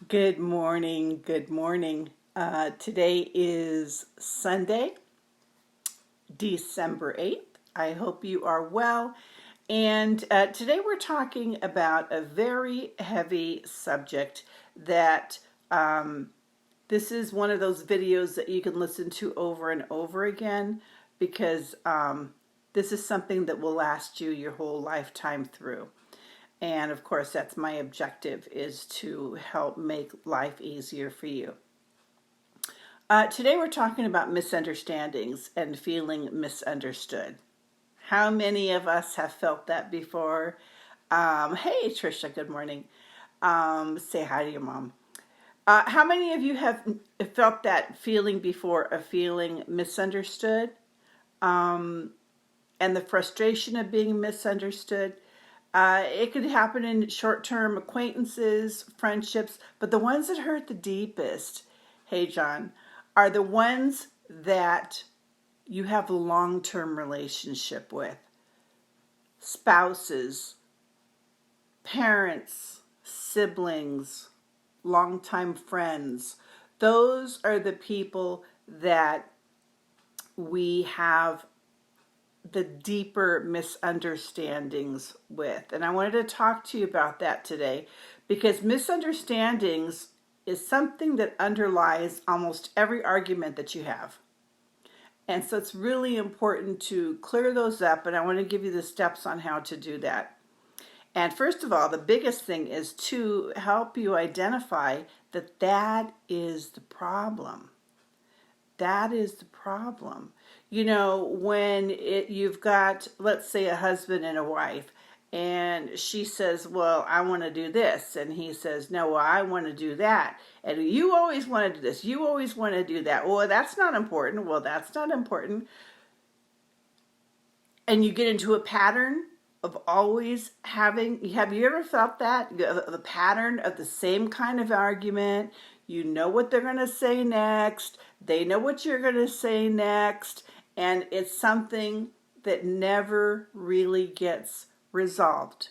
Good morning. Good morning. Today is Sunday, December 8th. I hope you are well. And today we're talking about a very heavy subject that this is one of those videos that you can listen to over and over again because this is something that will last you your whole lifetime through. And of course, that's my objective, is to help make life easier for you. Today we're talking about misunderstandings and feeling misunderstood. How many of us have felt that before? Hey, Trisha, good morning. Say hi to your mom. How many of you have felt that feeling before, of feeling misunderstood? And the frustration of being misunderstood? It could happen in short-term acquaintances, friendships, but the ones that hurt the deepest, hey John, are the ones that you have a long-term relationship with. Spouses, parents, siblings, longtime friends. Those are the people that we have the deeper misunderstandings with. And I wanted to talk to you about that today because misunderstandings is something that underlies almost every argument that you have. And so it's really important to clear those up, and I want to give you the steps on how to do that. And first of all, the biggest thing is to help you identify that that is the problem. That is the problem. You know, when you've got, let's say, a husband and a wife, and she says, well, I want to do this. And he says, no, well, I want to do that. And you always want to do this. You always want to do that. Well, that's not important. Well, that's not important. And you get into a pattern of always having, have you ever felt that? The pattern of the same kind of argument. You know what they're going to say next. They know what you're going to say next. And it's something that never really gets resolved.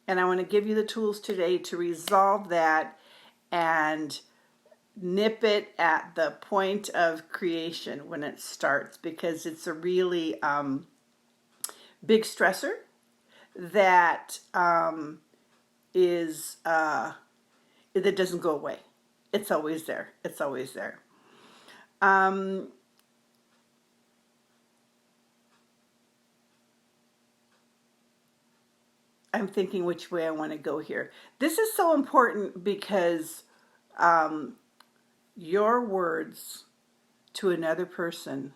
And I want to give you the tools today to resolve that and nip it at the point of creation when it starts, because it's a really big stressor that is that doesn't go away. It's always there. It's always there. I'm thinking which way I want to go here. This is so important because your words to another person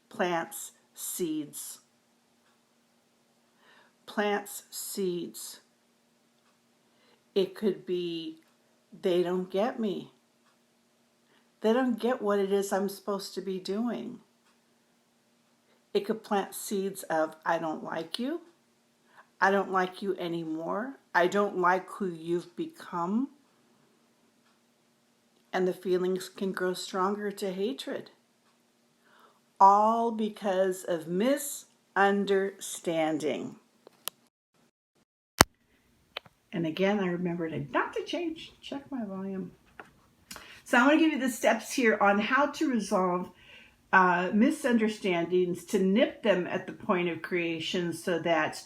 plants seeds. Plants seeds. It could be, they don't get me. They don't get what it is I'm supposed to be doing. It could plant seeds of, I don't like you. I don't like you anymore. I don't like who you've become. And the feelings can grow stronger to hatred. All because of misunderstanding. And again, I remembered not to check my volume. So I'm going to give you the steps here on how to resolve misunderstandings, to nip them at the point of creation so that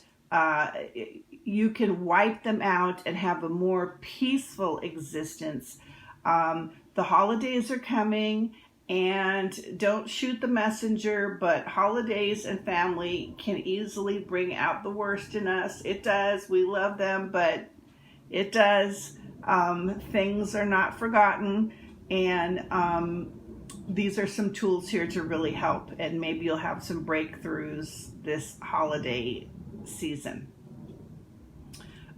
you can wipe them out and have a more peaceful existence. The holidays are coming, and don't shoot the messenger, but holidays and family can easily bring out the worst in us. It does. We love them, but it does. Things are not forgotten, and these are some tools here to really help, and maybe you'll have some breakthroughs this holiday season.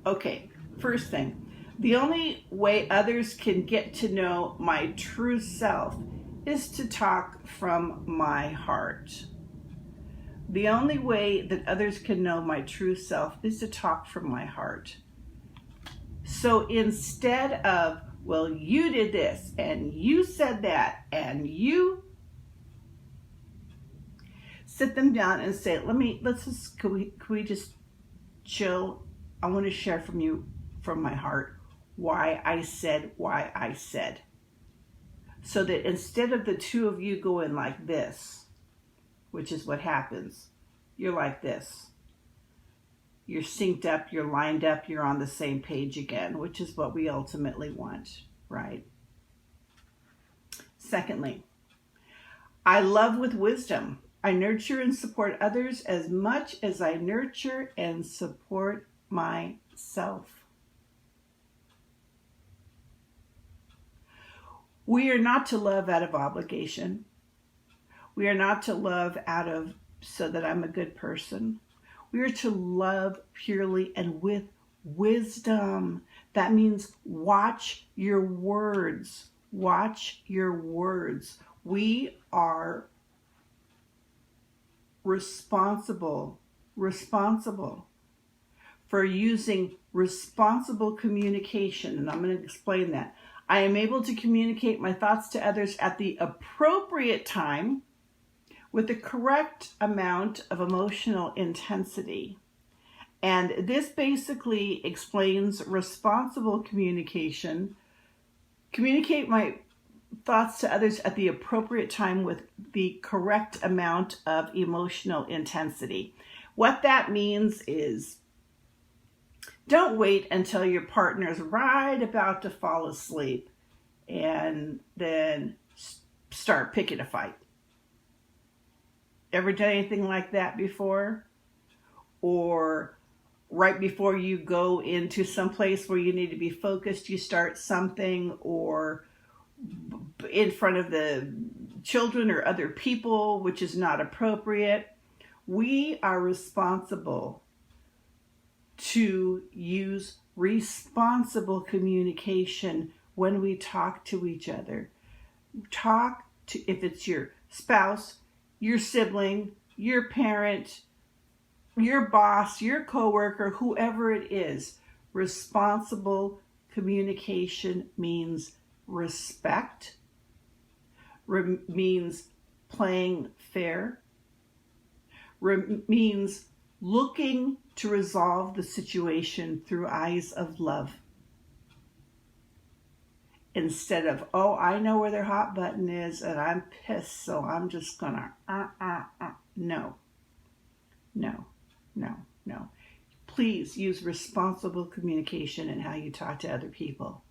Okay, first thing, the only way others can get to know my true self is to talk from my heart. The only way that others can know my true self is to talk from my heart. So instead of, well, you did this and you said that and you, sit them down and say, can we just chill? I want to share from my heart. why I said. So that instead of the two of you going like this, which is what happens, you're like this. You're synced up, you're lined up, you're on the same page again, which is what we ultimately want, right? Secondly, I love with wisdom. I nurture and support others as much as I nurture and support myself. We are not to love out of obligation. We are not to love out of so that I'm a good person. We are to love purely and with wisdom. That means watch your words. Watch your words. We are responsible for using responsible communication. And I'm going to explain that. I am able to communicate my thoughts to others at the appropriate time with the correct amount of emotional intensity. And this basically explains responsible communication. Communicate my thoughts to others at the appropriate time with the correct amount of emotional intensity. What that means is don't wait until your partner's right about to fall asleep and then start picking a fight. Ever done anything like that before? Or right before you go into some place where you need to be focused, you start something, or in front of the children or other people, which is not appropriate. We are responsible to use responsible communication when we talk to each other. Talk to, if it's your spouse, your sibling, your parent, your boss, your coworker, whoever it is. Responsible communication means respect, means playing fair, means looking to resolve the situation through eyes of love. Instead of, oh, I know where their hot button is and I'm pissed, so I'm just gonna, No. Please use responsible communication in how you talk to other people.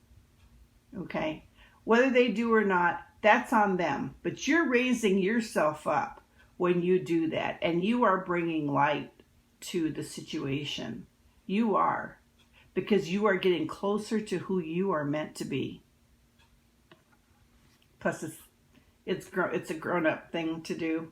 Okay? Whether they do or not, that's on them. But you're raising yourself up when you do that. And you are bringing light to the situation. You are. Because you are getting closer to who you are meant to be. Plus, it's a grown-up thing to do.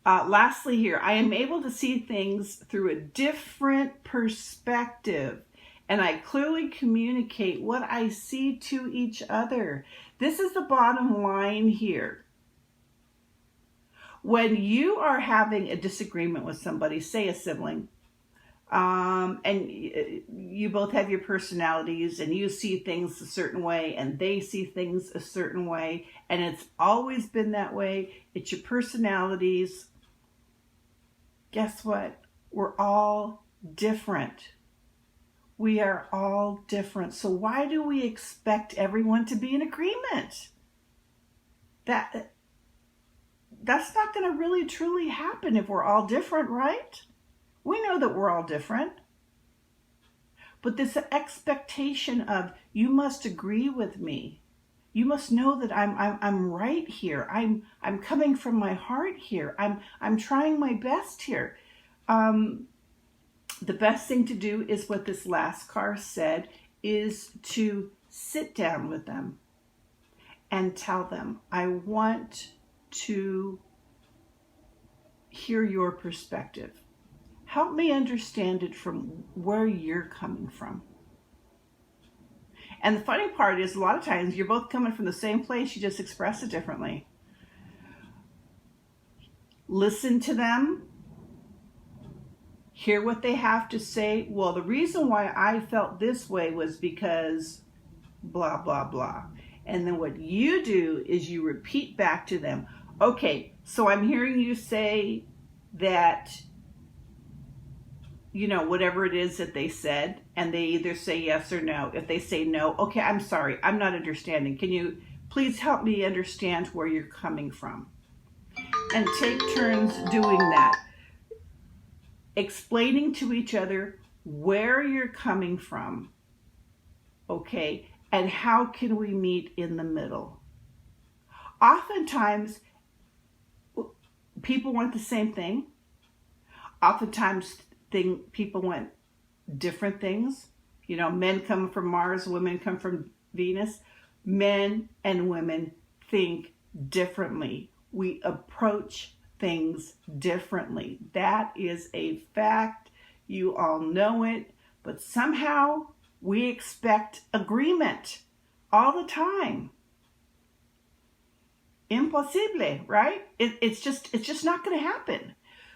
Lastly here, I am able to see things through a different perspective. And I clearly communicate what I see to each other. This is the bottom line here. When you are having a disagreement with somebody, say a sibling, and you both have your personalities and you see things a certain way and they see things a certain way, and it's always been that way, it's your personalities. Guess what? We're all different. We are all different. So why do we expect everyone to be in agreement? That's not going to really truly happen if we're all different, right? We know that we're all different. But this expectation of, you must agree with me. You must know that I'm right here. I'm coming from my heart here. I'm trying my best here. The best thing to do is what this last car said, is to sit down with them and tell them, I want to hear your perspective. Help me understand it from where you're coming from. And the funny part is, a lot of times you're both coming from the same place, you just express it differently. Listen to them. Hear what they have to say. Well, the reason why I felt this way was because blah, blah, blah. And then what you do is you repeat back to them, okay, so I'm hearing you say that whatever it is that they said, and they either say yes or no. If they say no, okay, I'm sorry, I'm not understanding. Can you please help me understand where you're coming from? And take turns doing that, explaining to each other where you're coming from, okay, and how can we meet in the middle. Oftentimes, people want the same thing. Oftentimes, people want different things. Men come from Mars, women come from Venus. Men and women think differently. We approach things differently. That is a fact. You all know it, but somehow we expect agreement all the time. Impossible, right? It's just not going to happen.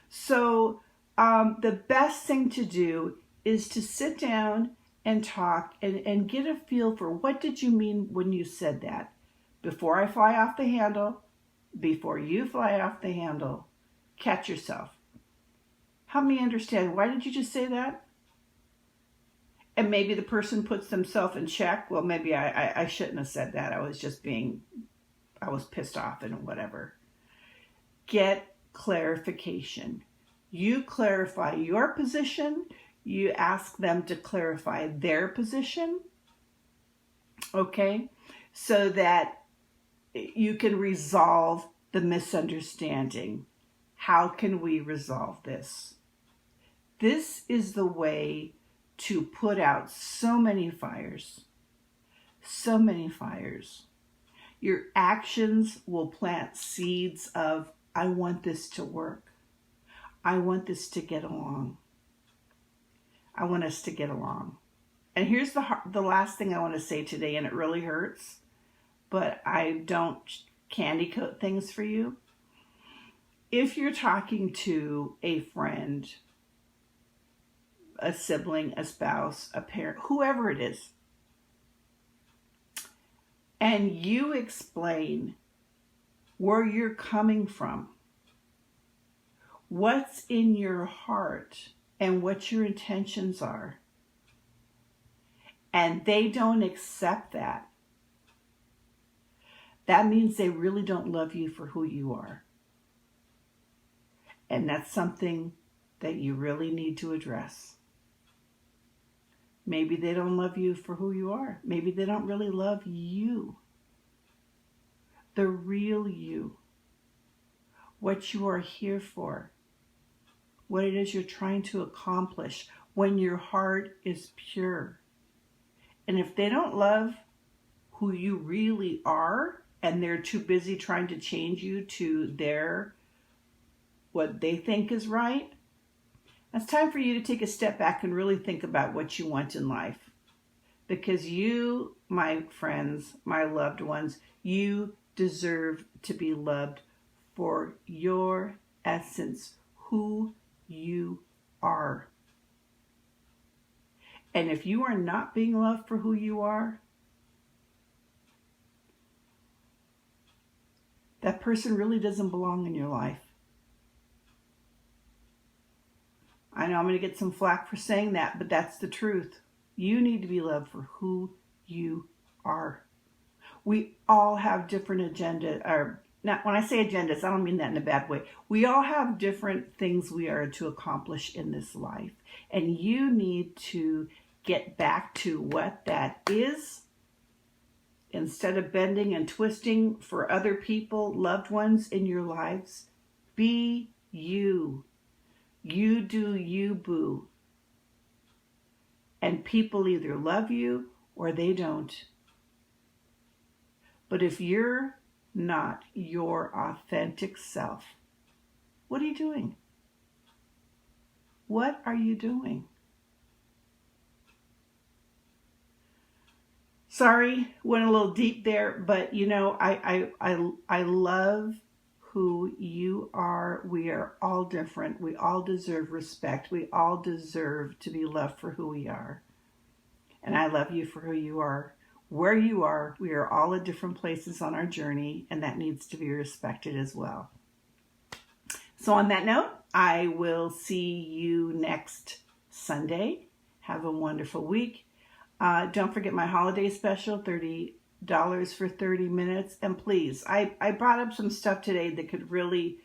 So the best thing to do is to sit down and talk and get a feel for, what did you mean when you said that? Before I fly off the handle, before you fly off the handle, catch yourself. Help me understand, why did you just say that? And maybe the person puts themselves in check. Well, maybe I shouldn't have said that. I was pissed off and whatever. Get clarification. You clarify your position. You ask them to clarify their position. Okay? So that you can resolve the misunderstanding. How can we resolve this? This is the way to put out so many fires. So many fires. Your actions will plant seeds of, I want this to work. I want this to get along. I want us to get along. And here's the last thing I want to say today, and it really hurts, but I don't candy coat things for you. If you're talking to a friend, a sibling, a spouse, a parent, whoever it is, and you explain where you're coming from, what's in your heart, and what your intentions are, and they don't accept that, that means they really don't love you for who you are. And that's something that you really need to address. Maybe they don't love you for who you are. Maybe they don't really love you. The real you. What you are here for. What it is you're trying to accomplish when your heart is pure. And if they don't love who you really are, and they're too busy trying to change you to what they think is right, it's time for you to take a step back and really think about what you want in life. Because you, my friends, my loved ones, you deserve to be loved for your essence, who you are. And if you are not being loved for who you are, that person really doesn't belong in your life. I know I'm going to get some flack for saying that, but that's the truth. You need to be loved for who you are. We all have different agendas, or not, when I say agendas, I don't mean that in a bad way. We all have different things we are to accomplish in this life. And you need to get back to what that is. Instead of bending and twisting for other people, loved ones in your lives, be you. You do you, boo. And people either love you or they don't. But if you're not your authentic self, what are you doing? What are you doing? Sorry, went a little deep there, but I love who you are. We are all different. We all deserve respect. We all deserve to be loved for who we are. And I love you for who you are. Where you are, we are all at different places on our journey, and that needs to be respected as well. So on that note, I will see you next Sunday. Have a wonderful week. Don't forget my holiday special, $30 for 30 minutes. And please, I brought up some stuff today that could really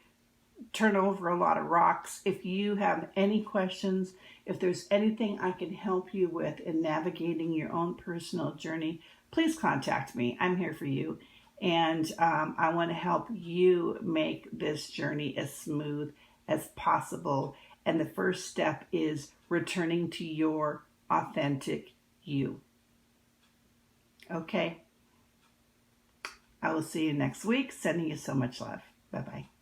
turn over a lot of rocks. If you have any questions, if there's anything I can help you with in navigating your own personal journey, please contact me. I'm here for you. And I want to help you make this journey as smooth as possible. And the first step is returning to your authentic you. Okay. I will see you next week. Sending you so much love. Bye-bye.